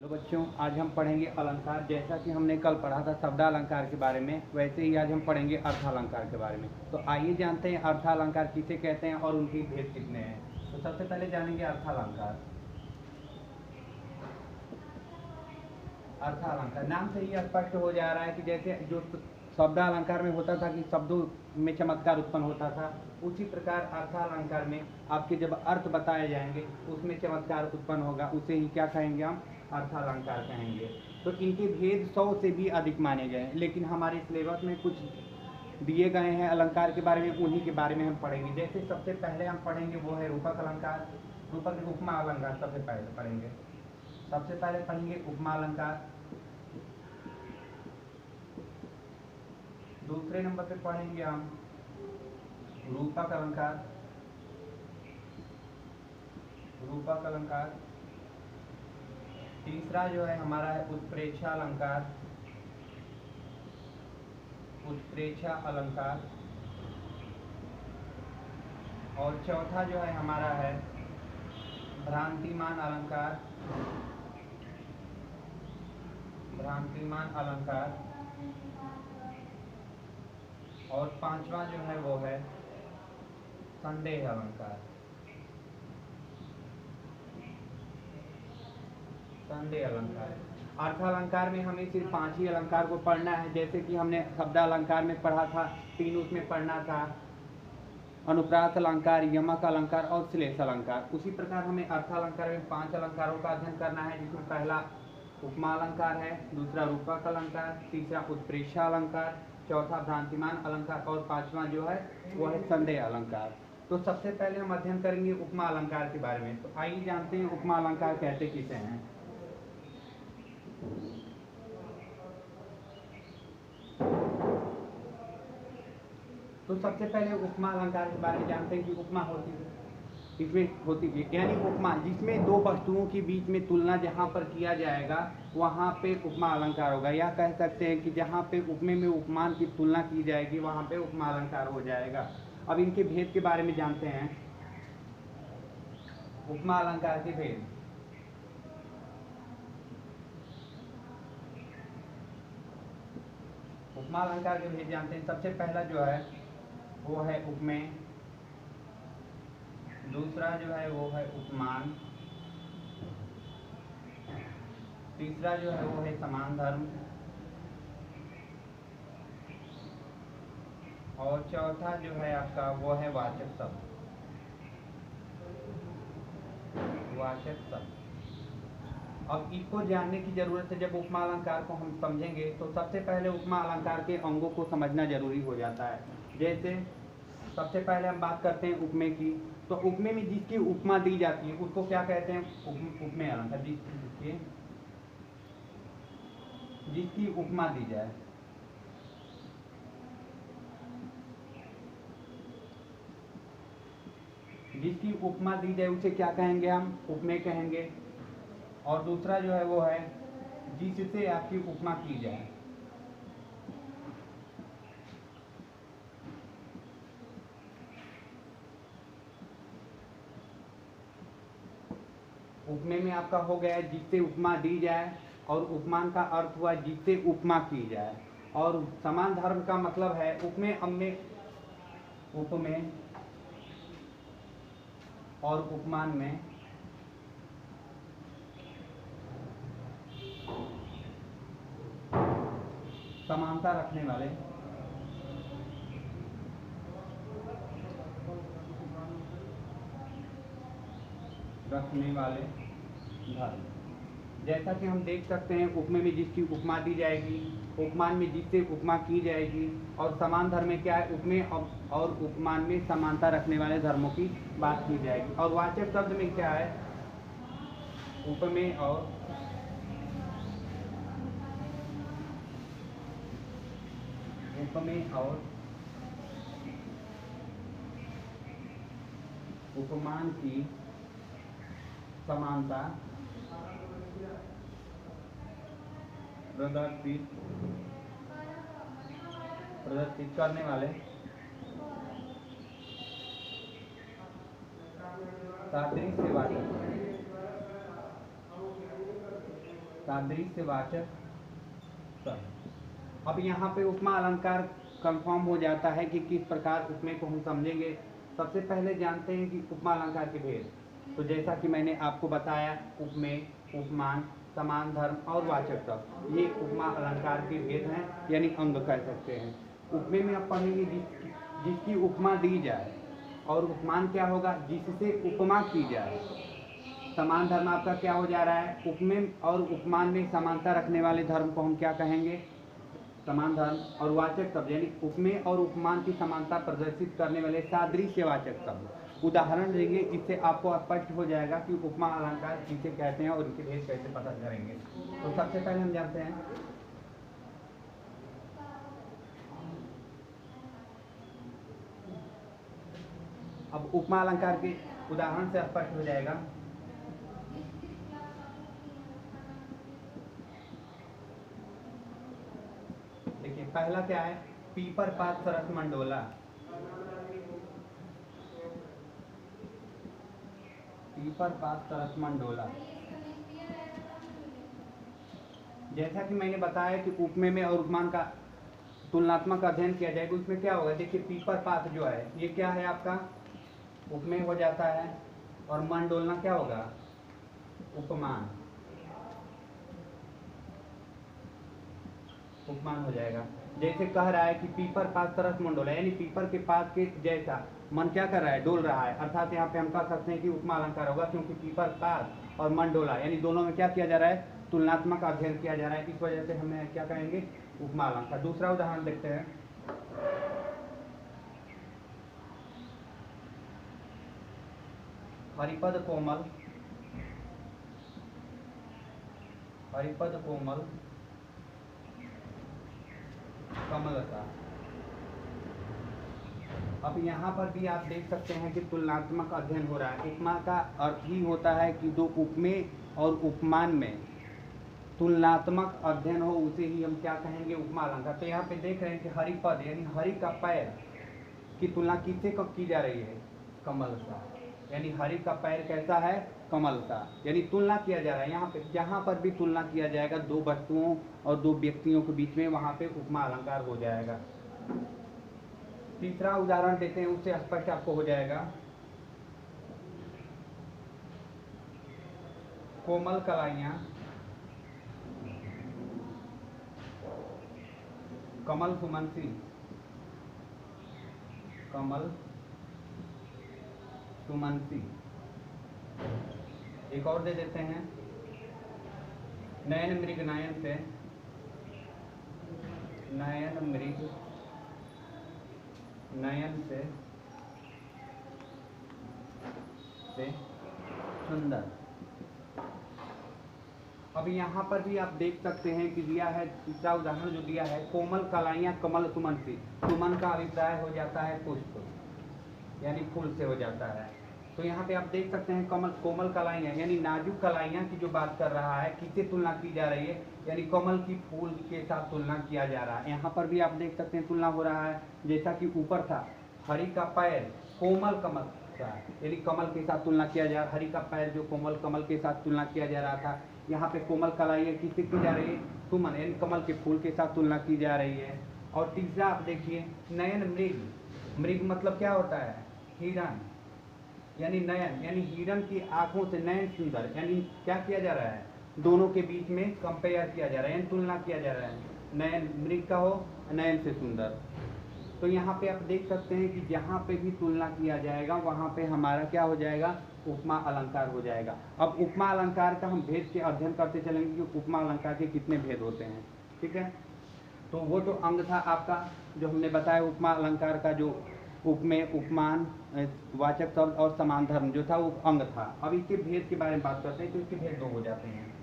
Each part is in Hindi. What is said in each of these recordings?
तो बच्चों, आज हम पढ़ेंगे अलंकार। जैसा कि हमने कल पढ़ा था शब्दालंकार के बारे में, वैसे ही आज हम पढ़ेंगे अर्थालंकार के बारे में। तो आइए जानते हैं अर्थालंकार किसे कहते हैं और उनके भेद कितने हैं। तो सबसे पहले जानेंगे अर्थालंकार। अर्थालंकार नाम से ही स्पष्ट हो जा रहा है कि जैसे जो शब्दालंकार में होता था कि शब्दों में चमत्कार उत्पन्न होता था, उसी प्रकार अर्थालंकार में आपके जब अर्थ बताए जाएंगे उसमें चमत्कार उत्पन्न होगा, उसे ही क्या कहेंगे हम, अर्थालंकार कहेंगे। तो इनके भेद 100 से भी अधिक माने गए हैं, लेकिन हमारे सिलेबस में कुछ दिए गए हैं अलंकार के बारे में, उन्हीं के बारे में हम पढ़ेंगे। जैसे सबसे पहले हम पढ़ेंगे वो है रूपक अलंकार, रूपक उपमा अलंकार सबसे पहले पढ़ेंगे। सबसे पहले पढ़ेंगे उपमा अलंकार, दूसरे नंबर पे पढ़ेंगे हम रूपक अलंकार, रूपक अलंकार। तीसरा जो है हमारा है उत्प्रेक्षा अलंकार, उत्प्रेक्षा अलंकार। और चौथा जो है हमारा है भ्रांतिमान अलंकार, भ्रांतिमान अलंकार। और पांचवा जो है वो है संदेह अलंकार, संदेह अलंकार। अर्थालंकार में हमें सिर्फ 5 ही अलंकार को पढ़ना है। जैसे कि हमने शब्दालंकार में पढ़ा था, 3 उसमें पढ़ना था, अनुप्रास अलंकार, यमक अलंकार और श्लेष अलंकार। उसी प्रकार हमें अर्थालंकार में 5 अलंकारों का अध्ययन करना है, जिसमें पहला उपमा अलंकार है, दूसरा रूपक अलंकार, तीसरा उत्प्रेक्षा अलंकार, चौथा भ्रांतिमान अलंकार और पांचवा जो है वो है संदेह अलंकार। तो सबसे पहले हम अध्ययन करेंगे उपमा अलंकार के बारे में। तो आइए जानते हैं उपमा अलंकार कहते किसे हैं। तो सबसे पहले उपमा अलंकार के बारे में जानते हैं कि उपमा होती है, इसमें होती है यानी उपमा जिसमें दो वस्तुओं के बीच में तुलना जहाँ पर किया जाएगा वहाँ पे उपमा अलंकार होगा। या कह सकते हैं कि जहाँ पे उपमे में उपमान की तुलना की जाएगी वहाँ पे उपमा अलंकार हो जाएगा। अब इनके भेद के बारे में जानते हैं, उपमा अलंकार के भेद। उपमा अलंकार के भेद जानते हैं। सबसे पहला जो है वो है उपमेय, दूसरा जो है वो है उपमान, तीसरा जो है वो है समान धर्म, और चौथा जो है आपका वो है वाचक शब्द, वाचक शब्द। अब इसको जानने की जरूरत है। जब उपमा अलंकार को हम समझेंगे तो सबसे पहले उपमा अलंकार के अंगों को समझना जरूरी हो जाता है। जैसे सबसे पहले हम बात करते हैं उपमे की। तो उपमे में जिसकी उपमा दी जाती है उसको क्या कहते हैं, उपमेय अलंकार। जिसकी उपमा दी जाए, जिसकी उपमा दी जाए उसे क्या कहेंगे हम, उपमेय कहेंगे। और दूसरा जो है वो है जिससे आपकी उपमा की जाए। उपमेय में आपका हो गया जिससे उपमा दी जाए, और उपमान का अर्थ हुआ जिससे उपमा की जाए। और समान धर्म का मतलब है उपमेय अम्मेय, उपमेय और उपमान में समानता रखने वाले, धर्म। जैसा कि हम देख सकते हैं उपमेय में जिसकी उपमा दी जाएगी, उपमान में जिससे उपमा की जाएगी, और समान धर्म में क्या है, उपमेय और उपमान में समानता रखने वाले धर्मों की बात की जाएगी। और वाचक शब्द में क्या है, उपमेय और उपमान की समानता प्रदर्शित करने वाले सादृश्यवादी सादृश्यवाचक शब्द। अब यहाँ पे उपमा अलंकार कंफर्म हो जाता है कि किस प्रकार उपमेय को हम समझेंगे। सबसे पहले जानते हैं कि उपमा अलंकार के भेद। तो जैसा कि मैंने आपको बताया, उपमेय, उपमान, समान धर्म और वाचक शब्द, ये उपमा अलंकार के भेद हैं, यानी अंग कह सकते हैं। उपमेय में आप पढ़ेंगे जिसकी उपमा दी जाए, और उपमान क्या होगा, जिससे उपमा की जाए। समान धर्म आपका क्या हो जा रहा है, उपमेय और उपमान में समानता रखने वाले धर्म को हम क्या कहेंगे, समान धर्म। और वाचक शब्द यानी उपमेय और उपमान की समानता प्रदर्शित करने वाले सादृश्यवाचक शब्द। उदाहरण देंगे, इससे आपको स्पष्ट हो जाएगा कि उपमा अलंकार किसे कहते हैं और इनके भेद कैसे पता करेंगे। तो सबसे पहले हम जानते हैं अब उपमा अलंकार के उदाहरण से स्पष्ट हो जाएगा। देखिए पहला क्या है, पीपर पात सरस मंडोला। पीपर पात सरस मंडोला, जैसा कि मैंने बताया कि उपमेय में और उपमान का तुलनात्मक अध्ययन किया जाएगा। उसमें क्या होगा, देखिए पीपर पात जो है ये क्या है आपका, उपमेय हो जाता है, और मंडोलना क्या होगा, उपमान, उपमान हो जाएगा। जैसे कह रहा है कि पीपर पात सरस मंडोला, यानी पीपर के पात के जैसा मन क्या कर रहा है, डोल रहा है। अर्थात यहाँ पे हम कह सकते हैं कि उपमा अलंकार होगा, क्योंकि पीपर पात और मंडोला यानी दोनों में क्या किया जा रहा है, तुलनात्मक अध्ययन किया जा रहा है। इस वजह से हमें क्या कहेंगे, उपमा अलंकार। दूसरा उदाहरण देखते हैं, हरिपद कोमल, हरिपद कोमल कमलता। अब यहाँ पर भी आप देख सकते हैं कि तुलनात्मक अध्ययन हो रहा है। उपमा का अर्थ ही होता है कि जो उपमेय और उपमान में तुलनात्मक अध्ययन हो, उसे ही हम क्या कहेंगे, उपमा अलंकार। तो यहाँ पे देख रहे हैं कि हरिपद यानी हरि का पैर की तुलना किससे की जा रही है, कमल सा, यानी हरि का पैर कैसा है, कमल सा, यानी तुलना किया जा रहा है। यहाँ पे जहाँ पर भी तुलना किया जाएगा दो वस्तुओं और दो व्यक्तियों के बीच में, वहाँ पे उपमा अलंकार हो जाएगा। तीसरा उदाहरण देते हैं, उससे स्पष्ट आपको हो जाएगा। कोमल कलाइयाँ, कमल सुमंसी, कमल सुमंसी। एक और दे देते हैं, नयन मृग नयन से, नयन मृग नयन से सुंदर। अब यहाँ पर भी आप देख सकते हैं कि दिया है, तीसरा उदाहरण जो दिया है, कोमल कलाइयाँ कमल सुमंसी। सुमन का अभिप्राय हो जाता है पुष्प, यानी फूल से हो जाता है। तो यहाँ पे आप देख सकते हैं कमल, कोमल कलाइयाँ यानी नाजुक कलाइयाँ की जो बात कर रहा है, किससे तुलना की जा रही है, यानी कमल की फूल के साथ तुलना किया जा रहा है। यहाँ पर भी आप देख सकते हैं तुलना हो रहा है, जैसा कि ऊपर था हरि का पैर कोमल कमल का, यानी कमल के साथ तुलना किया जा रहा है। हरि का पैर जो कोमल कमल के साथ तुलना किया जा रहा था, यहाँ पे कोमल कलाइयाँ किससे की जा रही है, सुमन यानी कमल के फूल के साथ तुलना की जा रही है। और तीसरा आप देखिए, नयन मृग, मृग मतलब क्या होता है, हिरण, यानी नयन यानी हिरण की आंखों से नयन सुंदर, यानी क्या किया जा रहा है, दोनों के बीच में कंपेयर किया जा रहा है, यानी तुलना किया जा रहा है, नयन मृग का हो नयन से सुंदर। तो यहाँ पे आप देख सकते हैं कि जहाँ पे भी तुलना किया जाएगा वहाँ पे हमारा क्या हो जाएगा, उपमा अलंकार हो जाएगा। अब उपमा अलंकार का हम भेद के अध्ययन करते चलेंगे कि उपमा अलंकार के कितने भेद होते हैं, ठीक है। तो वो तो अंग था आपका जो हमने बताया, उपमा अलंकार का जो उपमेय, उपमान, वाचक शब्द और समान धर्म जो था वो अंग था। अब इसके भेद के बारे में बात करते हैं, तो इसके भेद दो हो जाते हैं।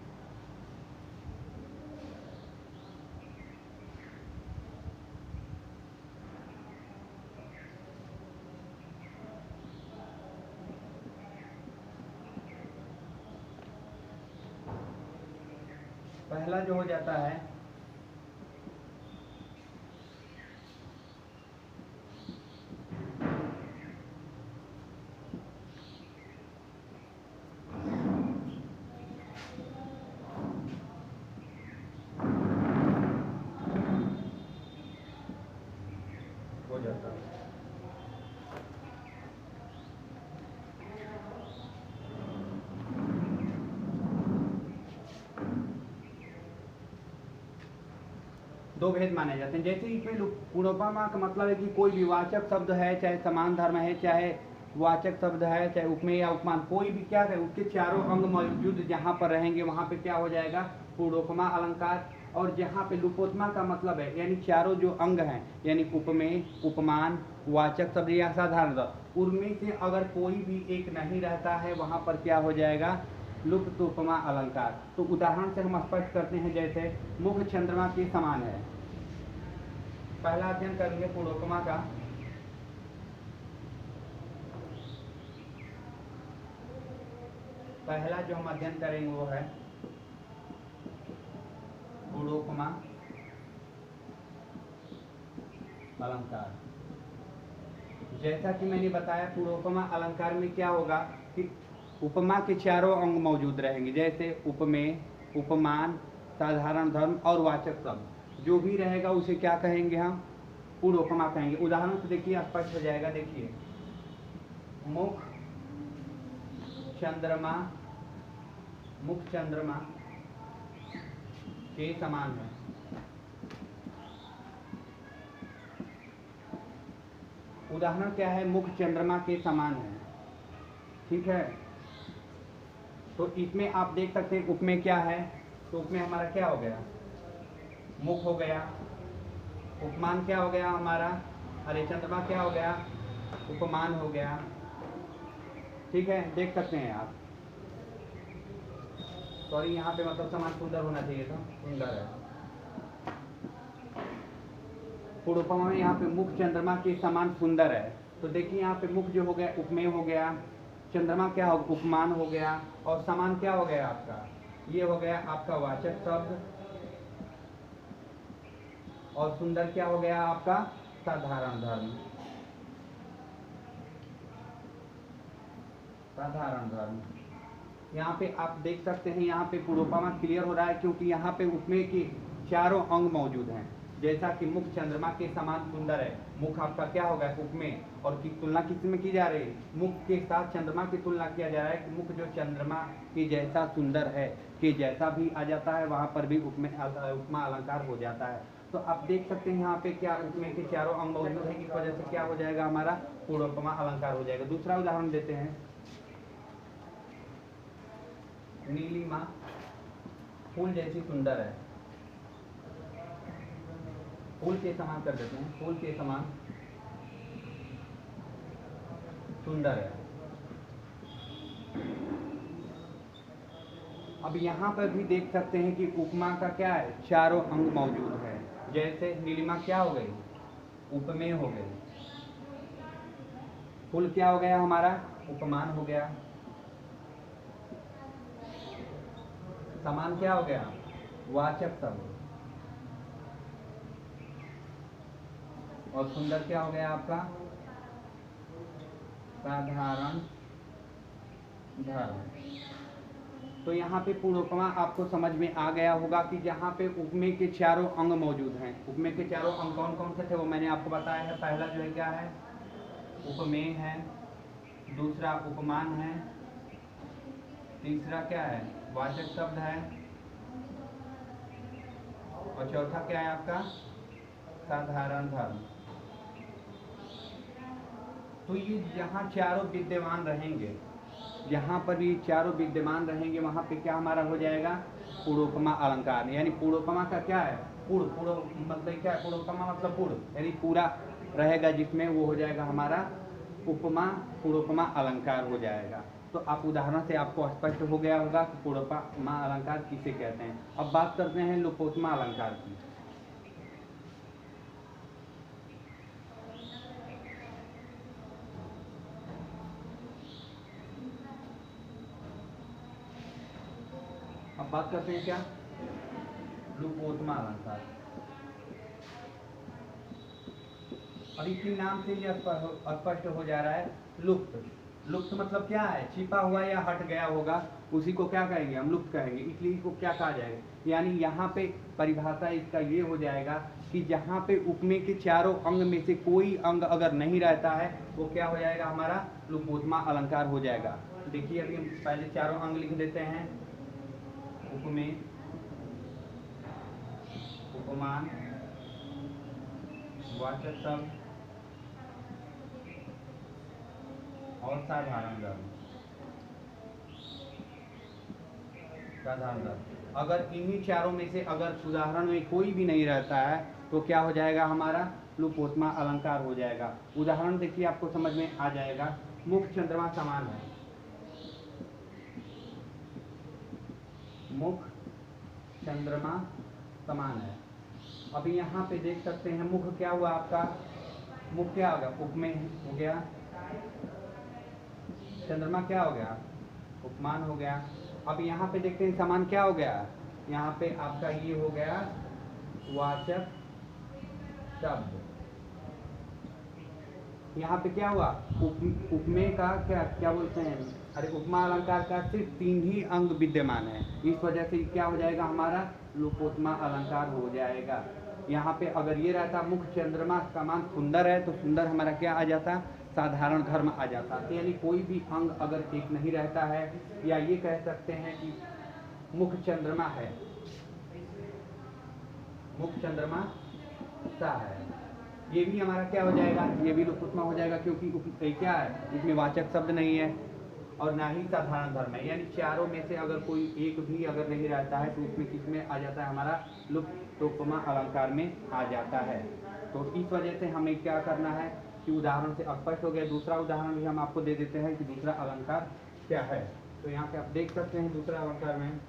पहला जो हो जाता है दो भेद माने जाते हैं। जैसे इसमें पूर्वोपमा का मतलब है कि कोई भी वाचक शब्द है, चाहे समान धर्म है, चाहे वाचक शब्द है, चाहे उपमेय या उपमान, कोई भी क्या है उसके चारों अंग मौजूद जहाँ पर रहेंगे वहाँ पे क्या हो जाएगा पूर्वोपमा अलंकार। और जहाँ पे लुपोत्मा का मतलब है यानी चारों जो अंग हैं यानी उपमेय, उपमान, वाचक शब्द या साधारण शब्द, उनमें से अगर कोई भी एक नहीं रहता है वहाँ पर क्या हो जाएगा लुप्त उपमा अलंकार। तो उदाहरण से हम स्पष्ट करते हैं, जैसे मुख चंद्रमा के समान है। पहला अध्ययन करेंगे पूर्वोपमा का। पहला जो हम अध्ययन करेंगे वो है पूर्वोपमा अलंकार। जैसा कि मैंने बताया पूर्वोपमा अलंकार में क्या होगा कि उपमा के चारों अंग मौजूद रहेंगे, जैसे उपमेय, उपमान, साधारण धर्म और वाचक शब्द। जो भी रहेगा उसे क्या कहेंगे हम पूर्वोपमा कहेंगे। उदाहरण से देखिए स्पष्ट हो जाएगा। देखिए मुख चंद्रमा, मुख चंद्रमा के समान है। उदाहरण क्या है, मुख चंद्रमा के समान है, ठीक है। तो इसमें आप देख सकते हैं उपमेय क्या है, तो उपमेय हमारा क्या हो गया मुख हो गया। उपमान क्या हो गया हमारा, अरे चंद्रमा क्या हो गया उपमान हो गया, ठीक है। देख सकते हैं आप, सॉरी यहाँ पे मतलब समान सुंदर होना चाहिए था, सुंदर है। पूर्वोपमा में यहाँ पे मुख चंद्रमा के समान सुंदर है। तो देखिए यहाँ पे मुख जो हो गया उपमेय हो गया, चंद्रमा क्या हो उपमान हो गया, और समान क्या हो गया आपका, ये हो गया आपका वाचक शब्द, और सुंदर क्या हो गया आपका साधारण धर्म। साधारण धर्म यहाँ पे आप देख सकते हैं, यहाँ पे पूर्वोपमा क्लियर हो रहा है क्योंकि यहाँ पे उपमेय के चारों अंग मौजूद हैं। जैसा कि मुख चंद्रमा के समान सुंदर है, मुख आपका क्या होगा उपमेय, और की तुलना किस में की जा रही है मुख के साथ चंद्रमा की तुलना किया जा रहा है कि मुख जो चंद्रमा के जैसा सुंदर है कि जैसा भी आ जाता है वहाँ पर भी उपमा अलंकार हो जाता है। तो आप देख सकते हैं यहाँ पे क्या उपमेय के चारों अंग मौजूद है, इस वजह से क्या हो जाएगा हमारा पूर्वोपमा अलंकार हो जाएगा। दूसरा उदाहरण देते हैं, नीलिमा फूल जैसी सुंदर है, फूल के समान कर देते हैं, फूल के समान सुंदर है। अब यहाँ पर भी देख सकते हैं कि उपमा का क्या है चारों अंग मौजूद है। जैसे नीलिमा क्या हो गई उपमेय हो गई, फूल क्या हो गया हमारा उपमान हो गया, समान क्या हो गया वाचक शब्द, और सुंदर क्या हो गया आपका साधारण धर्म। तो यहाँ पे पूर्वोपमा आपको समझ में आ गया होगा कि जहाँ पे उपमेय के चारों अंग मौजूद हैं। उपमेय के चारों अंग कौन कौन से थे वो मैंने आपको बताया है। पहला जो है क्या है उपमेय है, दूसरा उपमान है, तीसरा क्या है वाचक शब्द है, और चौथा क्या है आपका साधारण धर्म। तो ये जहाँ चारों विद्यमान रहेंगे, जहाँ पर ये चारों विद्यमान रहेंगे वहाँ पे क्या हमारा हो जाएगा पूर्वोपमा अलंकार। यानी पूर्वोपमा का क्या है पूर्व, पूर्व मतलब क्या है पूर्वोपमा मतलब पूर्व यानी पूरा रहेगा, जिसमें वो हो जाएगा हमारा उपमा पूर्वोपमा अलंकार हो जाएगा। तो आप उदाहरण से आपको स्पष्ट हो गया होगा कि पूर्वोपमा अलंकार किसे कहते हैं। अब बात करते हैं लुपोत्मा अलंकार की। अब बात करते हैं क्या लुपोत्मा अलंकार। और इसी नाम से ये स्पष्ट हो जा रहा है लुप्त। लुप्त मतलब क्या है छिपा हुआ या हट गया होगा, उसी को क्या कहेंगे हम लुप्त कहेंगे। इसलिए इसको क्या कहा जाएगा, यानी यहाँ पे परिभाषा इसका ये हो जाएगा कि जहाँ पे उपमेय के चारों अंग में से कोई अंग अगर नहीं रहता है वो क्या हो जाएगा हमारा लुपोत्मा अलंकार हो जाएगा। देखिए अभी हम पहले चारों अंग लिख देते हैं, उपमेय, उपमान, वाचक शब्द और साधारण धर्म। साधारण धर्म, अगर इन्हीं चारों में से अगर उदाहरण में कोई भी नहीं रहता है तो क्या हो जाएगा हमारा लुपोत्मा अलंकार हो जाएगा। उदाहरण देखिए आपको समझ में आ जाएगा। मुख चंद्रमा समान है, मुख चंद्रमा समान है। अभी यहाँ पे देख सकते हैं मुख क्या हुआ आपका, मुख क्या हो गया, उपमेय हो गया, चंद्रमा क्या हो गया, उपमान हो गया। अब यहाँ पे देखते हैं समान क्या हो गया, यहाँ पे आपका ये हो गया वाचक शब्द। यहाँ पे क्या हुआ, उपमेय का क्या क्या बोलते हैं, अरे उपमा अलंकार का सिर्फ 3 ही अंग विद्यमान है, इस वजह से क्या हो जाएगा हमारा लुपोत्मा अलंकार हो जाएगा। यहाँ पे अगर ये रहता मुख चंद्रमा समान सुंदर है तो सुंदर हमारा क्या आ जाता, साधारण धर्म आ जाता। तो यानी कोई भी अंग अगर एक नहीं रहता है, या ये कह सकते हैं कि मुख चंद्रमा है, मुख चंद्रमा सा है, ये भी हमारा क्या हो जाएगा, ये भी लुपोत्मा हो जाएगा, क्योंकि क्या है इसमें वाचक शब्द नहीं है और ना ही साधारण धर्म है। यानी चारों में से अगर कोई एक भी अगर नहीं रहता है तो उसमें किसमें आ जाता है हमारा लुपोत्मा अलंकार में आ जाता है। तो इस वजह से हमें क्या करना है कि उदाहरण से स्पष्ट हो गया। दूसरा उदाहरण भी हम आपको दे देते हैं कि दूसरा अलंकार क्या है। तो यहाँ पे आप देख सकते हैं दूसरा अलंकार में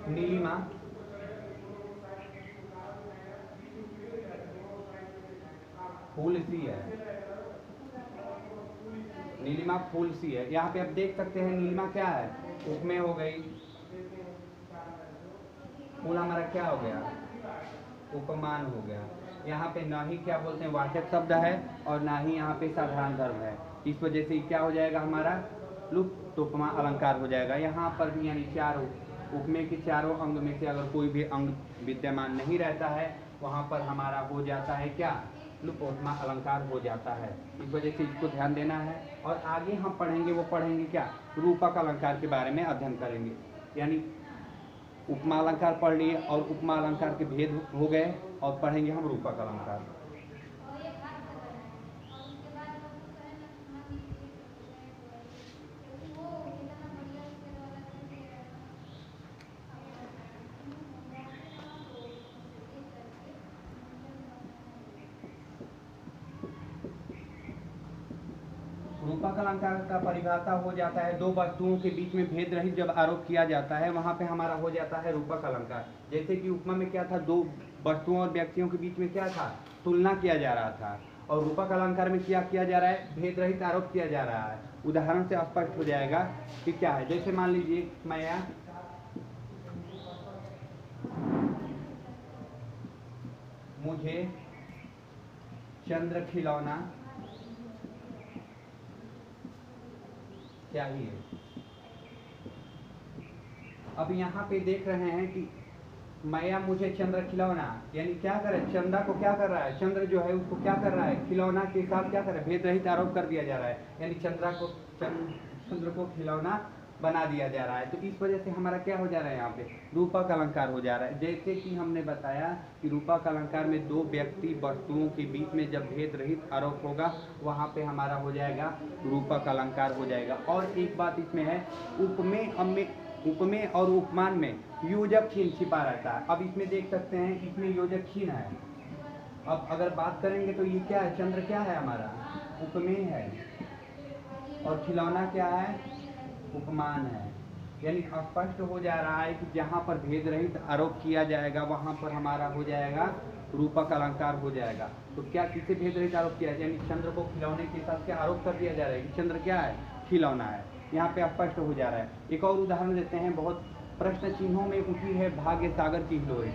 नीलिमा फूल सी है, नीलिमा फूल सी है। यहाँ पे आप देख सकते हैं नीलिमा क्या है, उपमेय हो गई, फूल हमारा क्या हो गया, उपमान हो गया। यहाँ पे ना ही क्या बोलते हैं वाचक शब्द है और ना ही यहाँ पे साधारण धर्म है, इस वजह से क्या हो जाएगा हमारा लुप्तोपमा अलंकार हो जाएगा। यहाँ पर भी यानी चारों उपमेय के चारों अंग में से अगर कोई भी अंग विद्यमान नहीं रहता है, वहाँ पर हमारा हो जाता है क्या, लुपोत्मा अलंकार हो जाता है। इस वजह से इसको ध्यान देना है। और आगे हम पढ़ेंगे, वो पढ़ेंगे क्या, रूपक अलंकार के बारे में अध्ययन करेंगे। यानी उपमा अलंकार पढ़ लिए और उपमा अलंकार के भेद हो गए, और पढ़ेंगे हम रूपक अलंकार। रूपक अलंकार का परिभाषा हो जाता है दो वस्तुओं के बीच में भेद रहित जब आरोप किया जाता है, वहां पे हमारा हो जाता है रूपक अलंकार। जैसे कि उपमा में क्या था, दो वस्तुओं और व्यक्तियों के बीच में क्या था, तुलना किया जा रहा था, और रूपक अलंकार में क्या किया जा रहा है, भेद रहित आरोप किया जा रहा है। उदाहरण से स्पष्ट हो जाएगा कि क्या है। जैसे मान लीजिए मैया मुझे चंद्र खिलौना चाहिए। अब यहाँ पे देख रहे हैं कि मैया मुझे चंद्र खिलौना, यानी क्या करे, चंदा को क्या कर रहा है, चंद्र जो है उसको क्या कर रहा है, खिलौना के साथ क्या कर रहा है, भेद रहित आरोप कर दिया जा रहा है, यानी चंद्र को खिलौना बना दिया जा रहा है। तो इस वजह से हमारा क्या हो जा रहा है, यहाँ पे रूपक अलंकार हो जा रहा है। जैसे कि हमने बताया कि रूपक अलंकार में दो व्यक्ति वस्तुओं के बीच में जब भेद रहित आरोप होगा, वहाँ पे हमारा हो जाएगा रूपक अलंकार हो जाएगा। और एक बात इसमें है, उपमेय और उपमान में योजक चिन्ह छिपा रहता है। अब इसमें देख सकते हैं इसमें योजक चिन्ह है। अब अगर बात करेंगे तो ये क्या है, चंद्र क्या है हमारा, उपमेय है, और खिलौना क्या है, उपमान है। यानी स्पष्ट हो जा रहा है कि जहाँ पर भेद रहित आरोप किया जाएगा वहाँ पर हमारा हो जाएगा रूपक अलंकार हो जाएगा। तो क्या किसे भेद रहित आरोप किया है, यानी चंद्र को खिलौने के साथ क्या आरोप कर दिया जा रहा है कि चंद्र क्या है, खिलौना है। यहाँ पे स्पष्ट हो जा रहा है। एक और उदाहरण देते हैं, बहुत प्रश्न चिन्हों में उठी है भाग्य सागर की हिलोरे।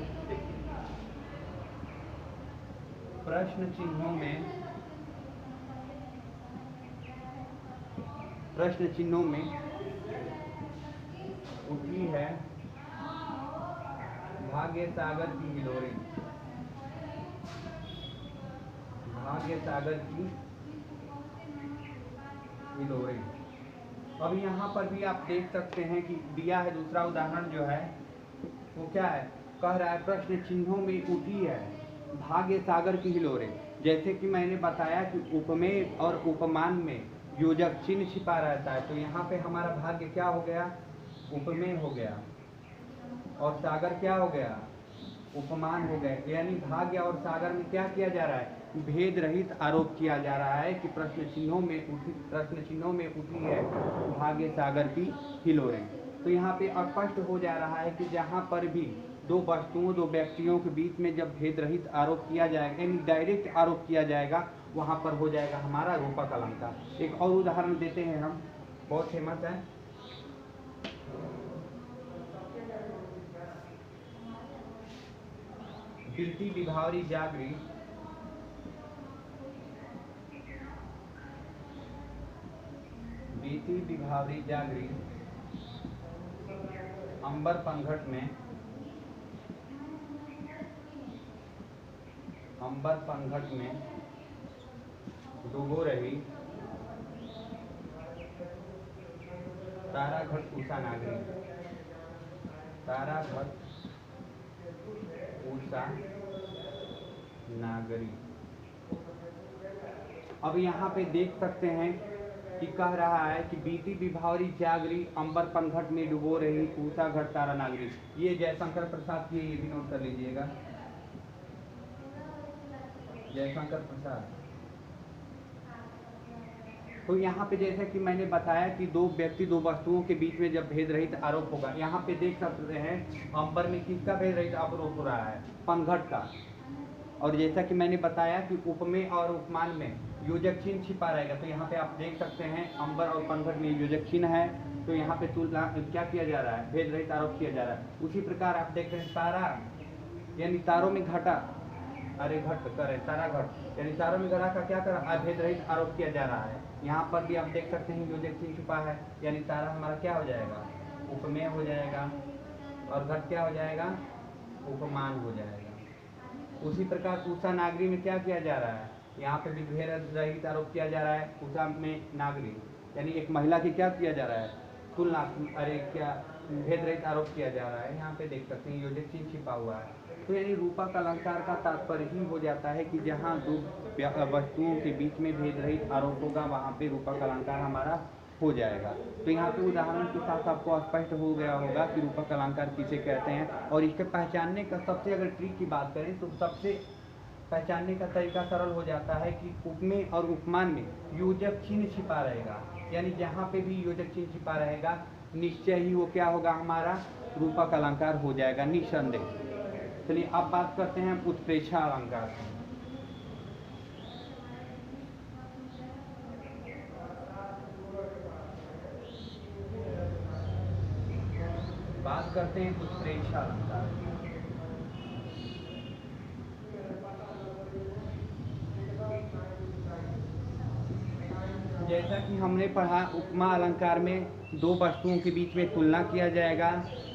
प्रश्न चिन्हों में उठी है भाग्य सागर की हिलोरे, भाग्य सागर की हिलोरे। अब यहाँ पर भी आप देख सकते हैं कि दिया है दूसरा उदाहरण जो है वो क्या है, कह रहा है प्रश्न चिन्हों में उठी है भाग्य सागर की हिलोरें। जैसे कि मैंने बताया कि उपमेय और उपमान में योजक चिन्ह छिपा रहता है, तो यहाँ पे हमारा भाग्य क्या हो गया, उपमेय हो गया, और सागर क्या हो गया, उपमान हो गए। यानी भाग्य और सागर में क्या किया जा रहा है, भेद रहित आरोप किया जा रहा है कि प्रश्न चिन्हों में उठी है भाग्य सागर की हिलोरें। तो यहाँ पे स्पष्ट हो जा रहा है कि जहाँ पर भी दो वस्तुओं दो व्यक्तियों के बीच में जब भेद रहित आरोप किया जाएगा, यानी डायरेक्ट आरोप किया जाएगा, वहाँ पर हो जाएगा हमारा रूपक अलंकार। एक और उदाहरण देते हैं हम, बहुत फेमस है। बीती विभावरी जागरी अंबर पंघट में डूबो रही तारा घट उषा नागरी। अब यहाँ पे देख सकते हैं कि कह रहा है कि बीती विभावरी जागरी अंबर पंघट में डुबो रही उषा घट तारा नागरी। ये जयशंकर प्रसाद की, ये भी नोट कर लीजिएगा, जयशंकर प्रसाद। तो यहाँ पे जैसे कि मैंने बताया कि दो व्यक्ति दो वस्तुओं के बीच में जब भेद रहित आरोप होगा, यहाँ पे देख सकते हैं अंबर में किसका भेद रहित आरोप हो रहा है, पंघट का। और जैसा कि मैंने बताया कि उपमेय और उपमान में योजक चिन्ह छिपा रहेगा, तो यहाँ पे आप देख सकते हैं अंबर और पंघट में योजक चिन्ह है, तो यहाँ पे तुलना क्या किया जा रहा है, भेद रहित आरोप किया जा रहा है। उसी प्रकार आप देखते हैं तारा, यानी तारों में घटा, अरे घट करे तारा घट, यानी तारों में घटा का क्या करा, भेद रहित आरोप किया जा रहा है। यहाँ पर भी आप देख सकते हैं योजक चिन्ह छुपा है, यानी तारा हमारा क्या हो जाएगा, उपमेय हो जाएगा, और घट क्या हो जाएगा, उपमान हो जाएगा। उसी प्रकार उषा नागरी में क्या किया जा रहा है, यहाँ पे भी भेद रहित आरोप किया जा रहा है। उषा में नागरी यानी एक महिला की क्या किया जा रहा है, तुलना, अरे क्या भेद रहित आरोप किया जा रहा है। यहाँ पे देख सकते हैं योजक चिन्ह छिपा हुआ है। तो यानी रूपक अलंकार का तात्पर्य ही हो जाता है कि जहाँ दो वस्तुओं के बीच में भेद रहित आरोप होगा, वहाँ पे रूपक अलंकार हमारा हो जाएगा। तो यहाँ पे उदाहरण के साथ आपको स्पष्ट हो गया होगा कि रूपक अलंकार किसे कहते हैं। और इसके पहचानने का सबसे अगर ट्रिक की बात करें तो सबसे पहचानने का तरीका सरल हो जाता है कि उपमेय और उपमान में योजक चिन्ह छिपा रहेगा, यानी जहाँ पे भी योजक चिन्ह छिपा रहेगा निश्चय ही वो क्या होगा, हमारा रूपक अलंकार हो जाएगा निसंदेह। चलिए अब बात करते हैं उत्प्रेक्षा अलंकार। बात करते हैं उत्प्रेक्षा अलंकार। जैसा कि हमने पढ़ा, उपमा अलंकार में दो वस्तुओं के बीच में तुलना किया जाएगा।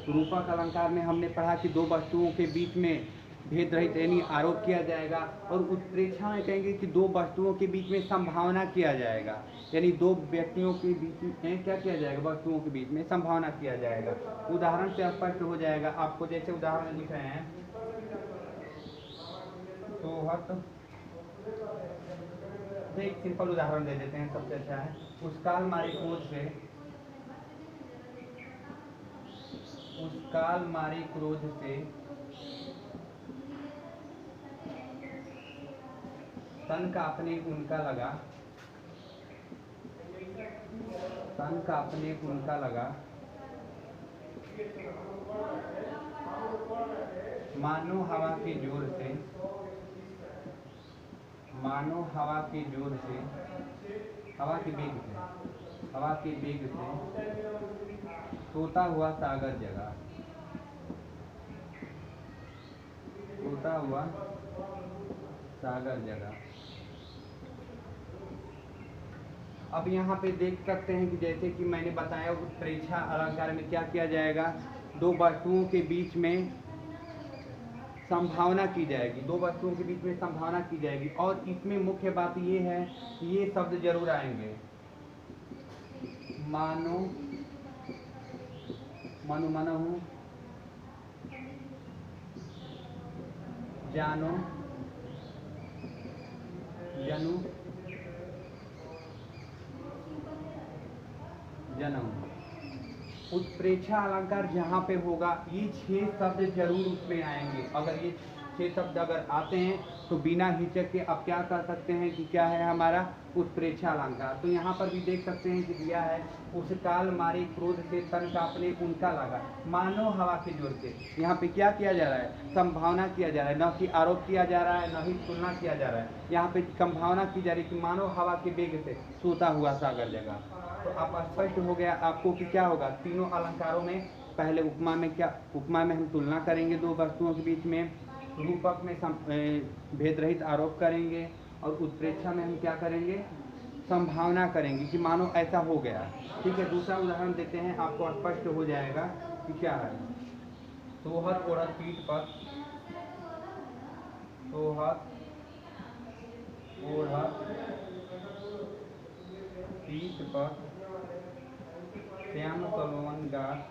रूपक अलंकार में हमने पढ़ा कि दो वस्तुओं के बीच में भेद रहित यानी आरोप किया जाएगा। और उत्प्रेक्षा में कहेंगे कि दो वस्तुओं के बीच में संभावना किया जाएगा, यानी दो व्यक्तियों के बीच में क्या किया जाएगा, वस्तुओं के बीच में संभावना किया जाएगा। उदाहरण से स्पष्ट हो जाएगा आपको, जैसे उदाहरण लिख रहे हैं सोहत, एक सिंपल उदाहरण दे देते हैं, सबसे अच्छा है। उस काल मारी क्रोध से तन कांपने उनका लगा, मानो हवा के जोर से हवा के वेग से सोता हुआ सागर जगा। अब यहाँ पे देख सकते हैं कि जैसे कि मैंने बताया उत्प्रेक्षा अलंकार में क्या किया जाएगा, दो वस्तुओं के बीच में संभावना की जाएगी, दो वस्तुओं के बीच में संभावना की जाएगी। और इसमें मुख्य बात ये है कि ये शब्द जरूर आएंगे, जानो, जनु, जन्म। उत्प्रेक्षा अलंकार जहाँ पे होगा ये 6 शब्द जरूर उसमें आएंगे। अगर ये 6 शब्द अगर आते हैं तो बिना हिचक के अब क्या कर सकते हैं कि क्या है हमारा उत्प्रेक्षा अलंकार। तो यहाँ पर भी देख सकते हैं कि दिया है, उस काल मारे क्रोध से तन कांपने उनका लगा, मानो हवा के जोर से। यहाँ पे क्या किया जा रहा है, संभावना किया जा रहा है, न कि आरोप किया जा रहा है, न ही तुलना किया जा रहा है। यहाँ पे संभावना की जा रही है कि मानो हवा के वेग से सोता हुआ सागर जगा। तो आप स्पष्ट हो गया आपको कि क्या होगा, तीनों अलंकारों में पहले उपमा में क्या, उपमा में हम तुलना करेंगे दो वस्तुओं के बीच में, रूपक में भेद रहित आरोप करेंगे, और उत्प्रेक्षा में हम क्या करेंगे, संभावना करेंगे कि मानो ऐसा हो गया। ठीक है, दूसरा उदाहरण देते हैं, आपको स्पष्ट हो जाएगा कि क्या है। सोहत ओढ़त पीठ पर, सोहत ओढ़त पीठ पर श्याम सलोन गात,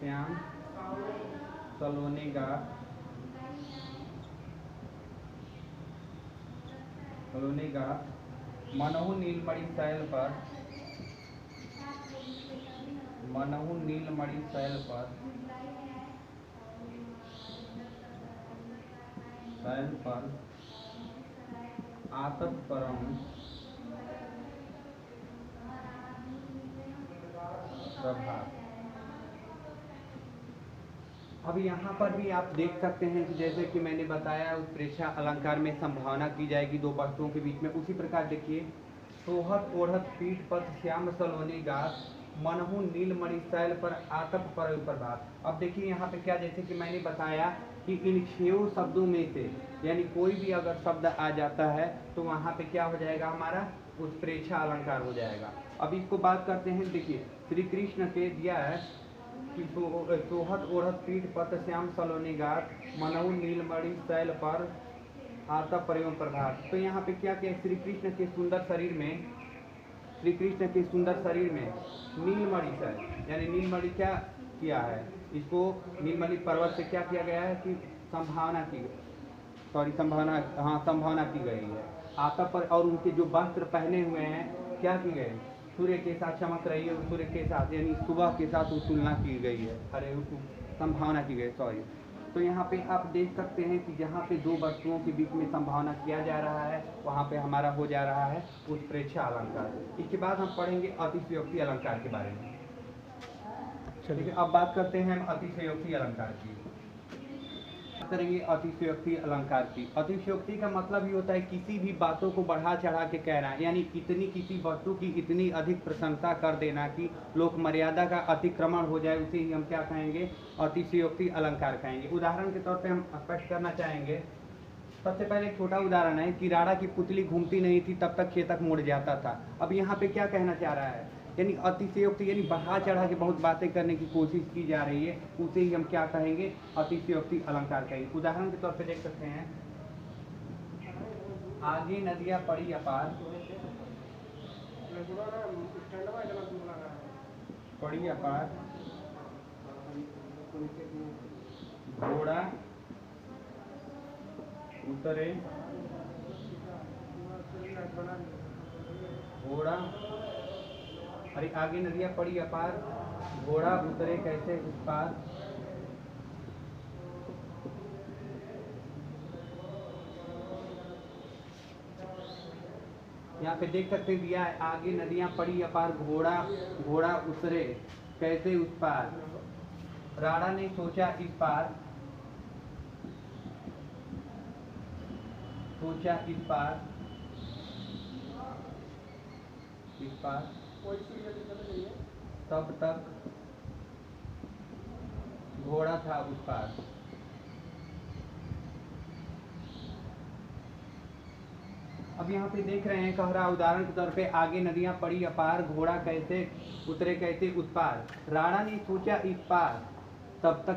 श्याम सलोने गात, सलोने गात, मनहु नीलमणि शैल पर, मनहु नीलमणि शैल पर, शैल पर आतप परम प्रभाव। अब यहाँ पर भी आप देख सकते हैं कि जैसे कि मैंने बताया उत्प्रेक्षा अलंकार में संभावना की जाएगी दो वस्तुओं के बीच में। उसी प्रकार देखिए, सोहत ओढ़त पीठ पर श्याम सलोनी गात, मनहु नीलमणि शैल पर आतप पर प्रभात। अब देखिए यहाँ पे क्या, जैसे कि मैंने बताया कि इन 6 शब्दों में से यानी कोई भी अगर शब्द आ जाता है तो वहाँ पे क्या हो जाएगा, हमारा उत्प्रेक्षा अलंकार हो जाएगा। अब इसको बात करते हैं। देखिए श्री कृष्ण के दिया है कि सोहत ओढ़त पीठ पर श्याम सलोनी गात, मनहु नीलमणि शैल पर आतप पर प्रभात। तो यहाँ पे क्या किया, श्री कृष्ण के सुंदर शरीर में, श्री कृष्ण के सुंदर शरीर में नीलमणि शैल यानी नीलमणि क्या किया है, इसको नीलमणि पर्वत से क्या किया गया है कि संभावना की, संभावना, हाँ संभावना की गई है। आतप पर, और उनके जो वस्त्र पहने हुए हैं क्या की गए, सूर्य के साथ चमक रही है, सूर्य के साथ यानी सुबह के साथ वो तुलना की गई है, अरे संभावना की गई, सॉरी। तो यहाँ पे आप देख सकते हैं कि जहाँ पे दो वस्तुओं के बीच में संभावना किया जा रहा है वहाँ पे हमारा हो जा रहा है उत्प्रेक्षा अलंकार। इसके बाद हम पढ़ेंगे अतिशयोक्ति अलंकार के बारे में। चलिए अब बात करते हैं हम अतिशयोक्ति अलंकार की। करेंगे अतिशयोक्ति अलंकार की। अतिशयोक्ति का मतलब ये होता है किसी भी बातों को बढ़ा चढ़ा के कहना, यानी इतनी किसी वस्तु की इतनी अधिक प्रशंसा कर देना कि लोक मर्यादा का अतिक्रमण हो जाए, उसे ही हम क्या कहेंगे, अतिशयोक्ति अलंकार कहेंगे। उदाहरण के तौर पे हम स्पष्ट करना चाहेंगे। सबसे पहले एक छोटा उदाहरण है कि राड़ा की पुतली घूमती नहीं थी तब तक खेतक मुड़ जाता था। अब यहाँ पे क्या कहना चाह रहा है, यानी अतिशयोक्ति यानी बढ़ा चढ़ा के बहुत बातें करने की कोशिश की जा रही है, उसे ही हम क्या कहेंगे, अतिशयोक्ति अलंकार कहेंगे। उदाहरण के तौर पे देख सकते हैं, आगे नदियां पड़ी अपार, पड़ी अपार, घोड़ा उतरे, घोड़ा, अरे आगे नदियां पड़ी अपार, घोड़ा उतरे कैसे उस पार। यहाँ पे देख सकते दिया है, आगे नदियां पड़ी अपार, घोड़ा, घोड़ा उतरे कैसे उस पार, राणा ने सोचा इस पार, सोचा इस पार, इस पार, तब तक घोड़ा था उस पार। अब यहाँ पे देख रहे हैं, कह रहा उदाहरण के तौर पे, आगे नदियां पड़ी अपार, घोड़ा कैसे उतरे कैसे उस पार, राणा ने सोचा इस पार, तब तक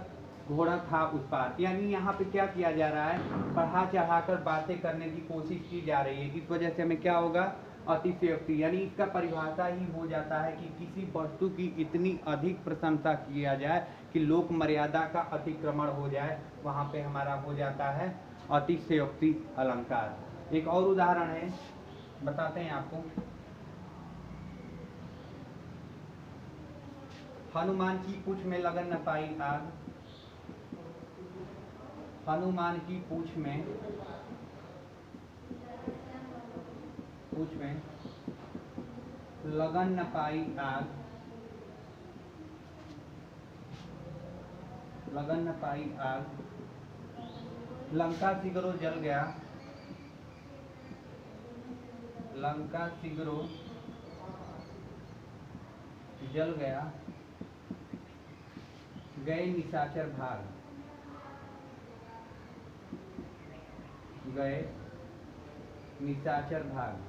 घोड़ा था उस पार। यानी यहाँ पे क्या किया जा रहा है, बढ़ा चढ़ाकर बातें करने की कोशिश की जा रही है। इस वजह से हमें क्या होगा, अतिशयोक्ति, यानी इसका परिभाषा ही हो जाता है कि किसी वस्तु की इतनी अधिक प्रशंसा किया जाए कि लोक मर्यादा का अतिक्रमण हो जाए, वहाँ पे हमारा हो जाता है अतिशयोक्ति अलंकार। एक और उदाहरण है, बताते हैं आपको। हनुमान की पूंछ में लगन न पाई आग, हनुमान की पूंछ में लगन न पाई आग, लगन न पाई आग, लंका सिगरो जल गया, लंका सिगरो जल गया, गए निशाचर भाग, गए निशाचर भाग।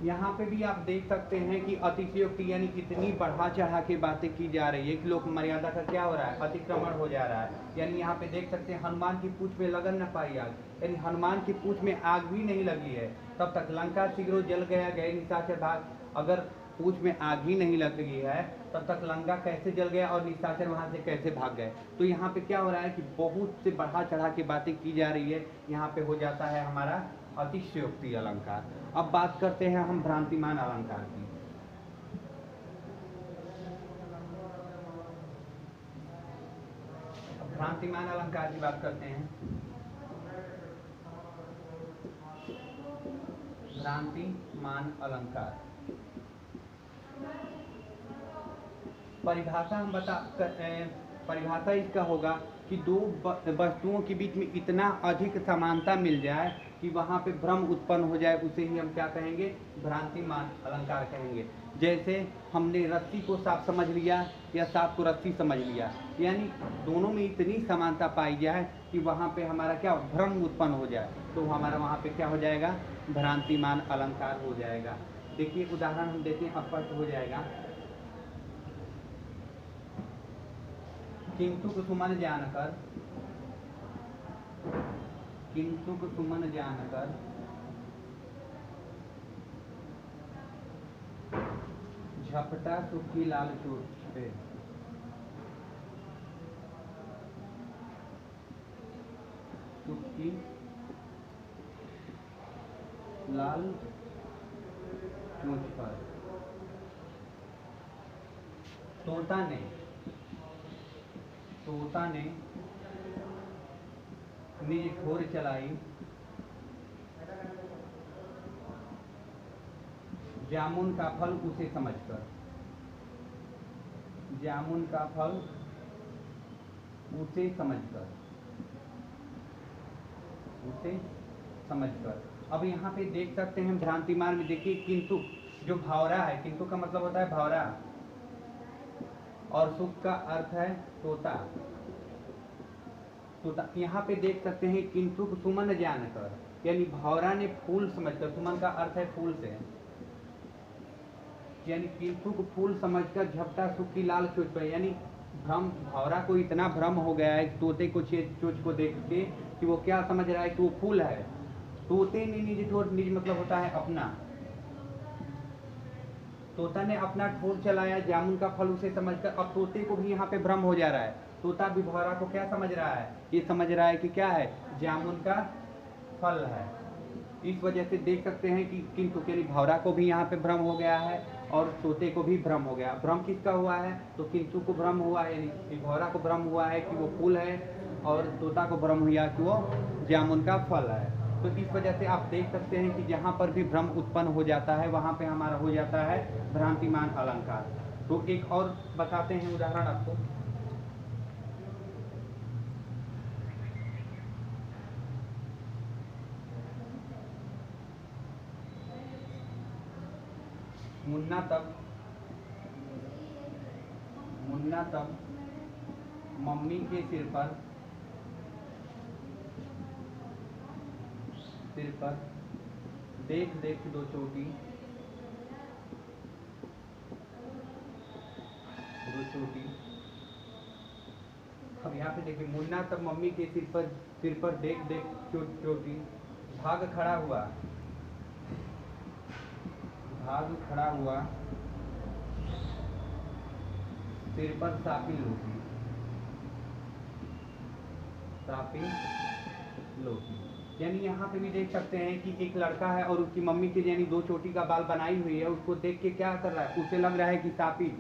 यहाँ पे भी आप देख सकते हैं कि अतिशयोक्ति यानी कितनी बढ़ा चढ़ा के बातें की जा रही है कि लोक मर्यादा का क्या हो रहा है, अतिक्रमण हो जा रहा है। यानी यहाँ पे देख सकते हैं हनुमान की पूंछ में लगन न पाई आग, यानी हनुमान की पूंछ में आग भी नहीं लगी है तब तक लंका सिगरो जल गया, गए निशाचर भाग। अगर पूंछ में आग ही नहीं लगी है तब तक लंका कैसे जल गया और निशाचर वहां से कैसे भाग गए। तो यहाँ पे क्या हो रहा है कि बहुत से बढ़ा चढ़ा के बातें की जा रही है, यहाँ पे हो जाता है हमारा अतिशयोक्ति अलंकार। अब बात करते हैं हम भ्रांतिमान अलंकार की। भ्रांतिमान अलंकार की बात करते हैं। भ्रांतिमान अलंकार परिभाषा हम परिभाषा इसका होगा कि दो वस्तुओं के बीच में इतना अधिक समानता मिल जाए कि वहाँ पे भ्रम उत्पन्न हो जाए, उसे ही हम क्या कहेंगे, भ्रांतिमान अलंकार कहेंगे। जैसे हमने रस्सी को सांप समझ लिया या सांप को रस्सी समझ लिया, यानी दोनों में इतनी समानता पाई जाए कि वहाँ पे हमारा क्या भ्रम उत्पन्न हो जाए, तो हमारा वहाँ पे क्या हो जाएगा, भ्रांतिमान अलंकार हो जाएगा। देखिए उदाहरण हम देते हैं, स्पष्ट हो जाएगा। किंतु कुसुमन जानकर, किंतु कुसुमन जानकर झपटा सुखी लाल चोट पे, सुखी लाल चोट पर तोता ने निज ठोर चलाई, जामुन का फल उसे समझकर, जामुन का फल उसे समझकर, उसे समझकर। अब यहाँ पे देख सकते हैं भ्रांतिमान में, देखिए किंतु जो भावरा है, किंतु का मतलब होता है भावरा, और सुख का अर्थ है तोता। तोता यहाँ पे देख सकते हैं किंतु सुमन जानकर, यानी भावरा ने फूल समझकर, सुमन का अर्थ है फूल से, यानी किंतु को फूल समझकर झपटा सुखी लाल चोच पर, यानी भ्रम, भावरा को इतना भ्रम हो गया है तोते को चोच को देख के कि वो क्या समझ रहा है कि वो फूल है। तोते ने निज ठोर, निज मतलब होता है अपना, तोता ने अपना ठोर चलाया, जामुन का फल उसे समझकर। अब तोते को भी यहाँ पे भ्रम हो जा रहा है, तोता भी भौरा को क्या समझ रहा है, ये समझ रहा है कि क्या है, जामुन का फल है। इस वजह से देख सकते हैं कि किंतु के भौरा को भी यहाँ पे भ्रम हो गया है और तोते को भी भ्रम हो गया। भ्रम किसका हुआ है, तो किंतु को भ्रम हुआ है, यानी भौरा को भ्रम हुआ है कि वो फूल है, और तोता को भ्रम हुआ कि वो जामुन का फल है। तो इस वजह से आप देख सकते हैं कि जहाँ पर भी भ्रम उत्पन्न हो जाता है वहाँ पे हमारा हो जाता है भ्रांतिमान अलंकार। तो एक और बताते हैं उदाहरण आपको। मुन्ना तब मम्मी के सिर पर देख देख दो चोटी, अब यहाँ पे देखिए, मुन्ना तब मम्मी के सिर पर देख देख चोटी भाग खड़ा हुआ, भाग खड़ा हुआ, सिर पर साफी लोटी, साफी लोटी। यानी यहाँ पे भी देख सकते हैं कि एक लड़का है और उसकी मम्मी के यानी 2 चोटी का बाल बनाई हुई है, उसको देख के क्या कर रहा है, उसे लग रहा है कि साफी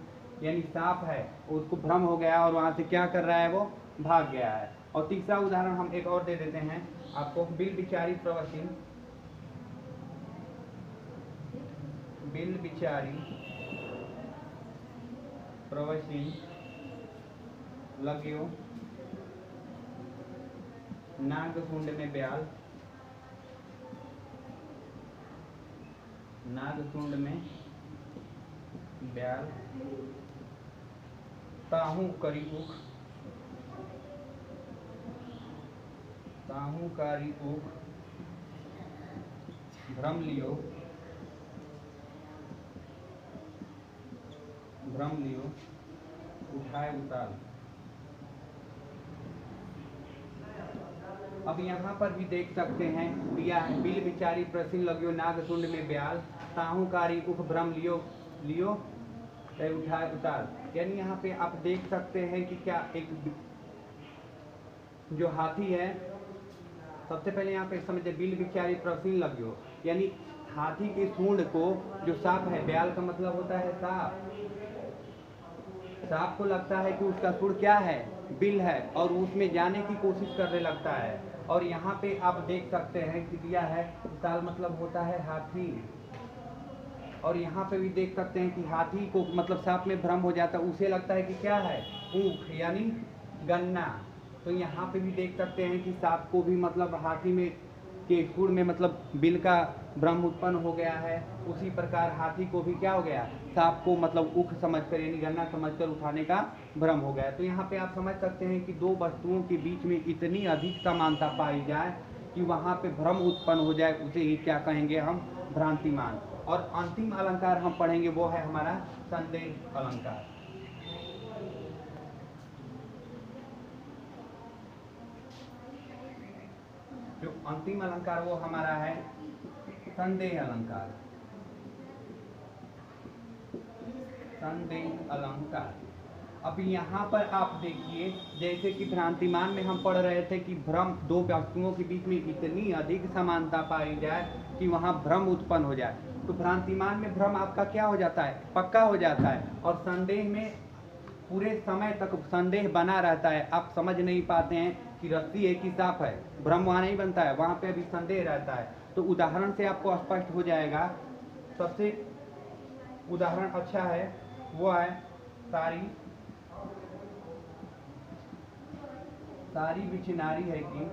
यानी सांप है, उसको भ्रम हो गया और वहाँ से क्या कर रहा है, वो भाग गया है। और तीसरा उदाहरण हम एक और दे देते हैं आपको, बिल बिचारी प्रवचन, बिल बिचारी प्रवचन लग्यो नागकुंड में ब्याल, नागकुंड में ब्याल, ताहू करी उख, ताहू कारी उख, भ्रम लियो, भ्रम लियो, उठाए उतार। अब यहाँ पर भी देख सकते हैं दिया है, बिल बिचारी प्रसिन लग्यो नागकुंड में ब्याल, ताहूकारी उख भ्रम लियो, लियो उठाए उतार। यानी यहाँ पे आप देख सकते हैं कि क्या एक जो हाथी है, सबसे पहले यहाँ पे समझे बिल बिचारी प्रसिन लग्यो, यानी हाथी के सूंड को जो सांप है, ब्याल का मतलब होता है सांप, सांप को लगता है कि उसका सूंड क्या है, बिल है, और उसमें जाने की कोशिश करने लगता है। और यहाँ पे आप देख सकते हैं कि दिया है ताल मतलब होता है हाथी, और यहाँ पे भी देख सकते हैं कि हाथी को मतलब सांप में भ्रम हो जाता है, उसे लगता है कि क्या है, ऊख यानी गन्ना। तो यहाँ पे भी देख सकते हैं कि सांप को भी मतलब हाथी में के सूंड में मतलब बिल का भ्रम उत्पन्न हो गया है, उसी प्रकार हाथी को भी क्या हो गया, सांप को मतलब ऊख समझकर यानी गन्ना समझकर उठाने का भ्रम हो गया। तो यहाँ पे आप समझ सकते हैं कि 2 वस्तुओं के बीच में इतनी अधिक समानता पाई जाए कि वहाँ पे भ्रम उत्पन्न हो जाए, उसे ही क्या कहेंगे हम, भ्रांतिमान। और अंतिम अलंकार हम पढ़ेंगे वो है हमारा संदेह अलंकार। जो अंतिम अलंकार वो हमारा है संदेह अलंकार, संदेह अलंकार। अब यहाँ पर आप देखिए, जैसे कि भ्रांतिमान में हम पढ़ रहे थे कि भ्रम 2 वस्तुओं के बीच में इतनी अधिक समानता पाई जाए कि वहाँ भ्रम उत्पन्न हो जाए, तो भ्रांतिमान में भ्रम आपका क्या हो जाता है, पक्का हो जाता है, और संदेह में पूरे समय तक संदेह बना रहता है, आप समझ नहीं पाते हैं कि रस्सी है कि सांप है, भ्रम वहाँ नहीं बनता है, वहाँ पे अभी संदेह रहता है। तो उदाहरण से आपको स्पष्ट हो जाएगा। सबसे उदाहरण अच्छा है वो है सारी, सारी बिचनारी है कि,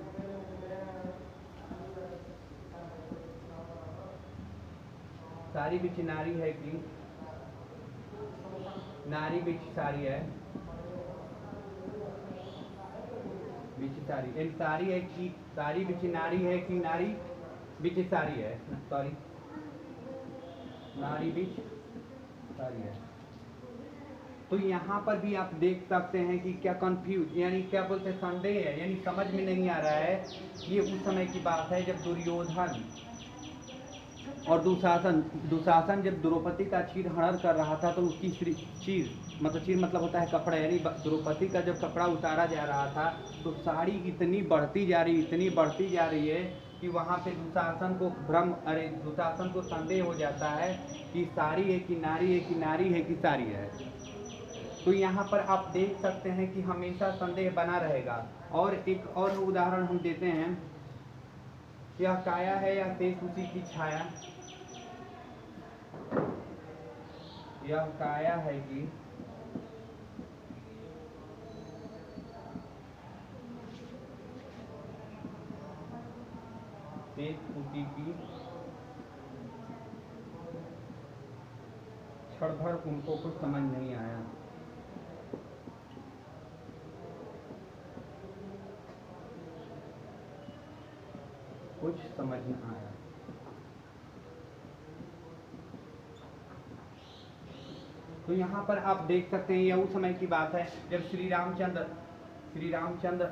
सारी बिचनारी है कि नारी बिच सारी है, बिच सारी, सारी है कि सारी बिच नारी है कि नारी बिच सारी है, सॉरी नारी बिच सारी है। तो यहाँ पर भी आप देख सकते हैं कि क्या कंफ्यूज यानी क्या बोलते हैं, संदेह है, यानी समझ में नहीं आ रहा है। ये उस समय की बात है जब दुर्योधन और दुशासन जब द्रौपदी का चीर हरण कर रहा था, तो उसकी चीर मतलब होता है कपड़ा, यानी द्रौपदी का जब कपड़ा उतारा जा रहा था तो साड़ी इतनी बढ़ती जा रही है कि वहाँ पे दुशासन को भ्रम, अरे दुशासन को संदेह हो जाता है कि साड़ी है कि नारी है, कि नारी है कि साड़ी है। तो यहाँ पर आप देख सकते हैं कि हमेशा संदेह बना रहेगा। और एक और उदाहरण हम देते हैं, यह काया है या शेष उसी की छाया, यह काया है कि शेष उसी की, क्षण भर उनको कुछ समझ नहीं आया। कुछ समझ न आया। तो यहाँ पर आप देख सकते हैं, यह उस समय की बात है जब श्री रामचंद्र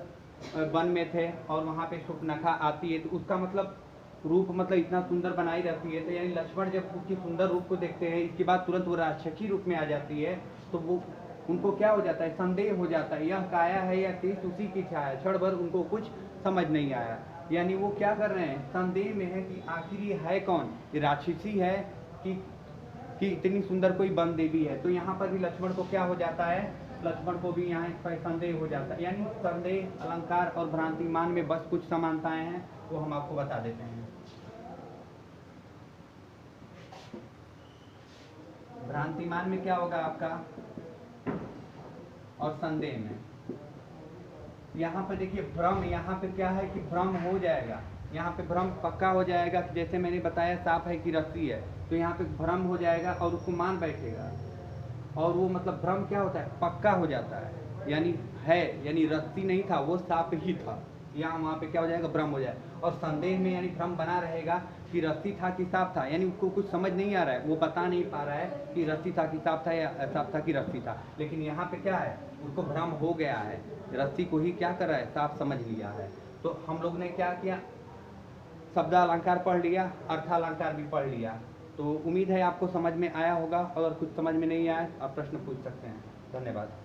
वन में थे और वहाँ पे शूर्पणखा आती है, तो उसका मतलब रूप मतलब इतना सुंदर बनाई रहती है, तो यानी लक्ष्मण जब उसकी सुंदर रूप को देखते हैं, इसके बाद तुरंत वो राक्षसी रूप में आ जाती है, तो वो उनको क्या हो जाता है, संदेह हो जाता है, यह काया है या तेज उसी की छाया। क्षण भर उनको कुछ समझ नहीं आया, यानी वो क्या कर रहे हैं, संदेह में है कि आखिर ये है कौन, ये राक्षसी है कि इतनी सुंदर कोई वन देवी है। तो यहाँ पर भी लक्ष्मण को क्या हो जाता है, लक्ष्मण को भी यहाँ पर संदेह हो जाता है। यानी संदेह, अलंकार और भ्रांतिमान में बस कुछ समानताएं हैं, वो हम आपको बता देते हैं। भ्रांतिमान में क्या होगा आपका, और संदेह में यहाँ पर देखिए भ्रम, यहाँ पे क्या है कि भ्रम हो जाएगा, यहाँ पे भ्रम पक्का हो जाएगा। जैसे मैंने बताया सांप है कि रस्सी है, तो यहाँ पे भ्रम हो जाएगा और उसको मान बैठेगा, और वो मतलब भ्रम क्या होता है, पक्का हो जाता है, यानी है, यानी रस्सी नहीं था वो सांप ही था, यहाँ वहाँ पे क्या हो जाएगा, भ्रम हो जाए। और संदेह में यानी भ्रम बना रहेगा कि रस्सी था कि सांप था, यानी उसको कुछ समझ नहीं आ रहा है, वो बता नहीं पा रहा है कि रस्सी था कि सांप था, या सांप था कि रस्सी था। लेकिन यहाँ पे क्या है, उसको भ्रम हो गया है, रस्सी को ही क्या कर रहा है, सांप समझ लिया है। तो हम लोग ने क्या किया, शब्दालंकार पढ़ लिया, अर्थालंकार भी पढ़ लिया। तो उम्मीद है आपको समझ में आया होगा, अगर कुछ समझ में नहीं आया आप प्रश्न पूछ सकते हैं। धन्यवाद।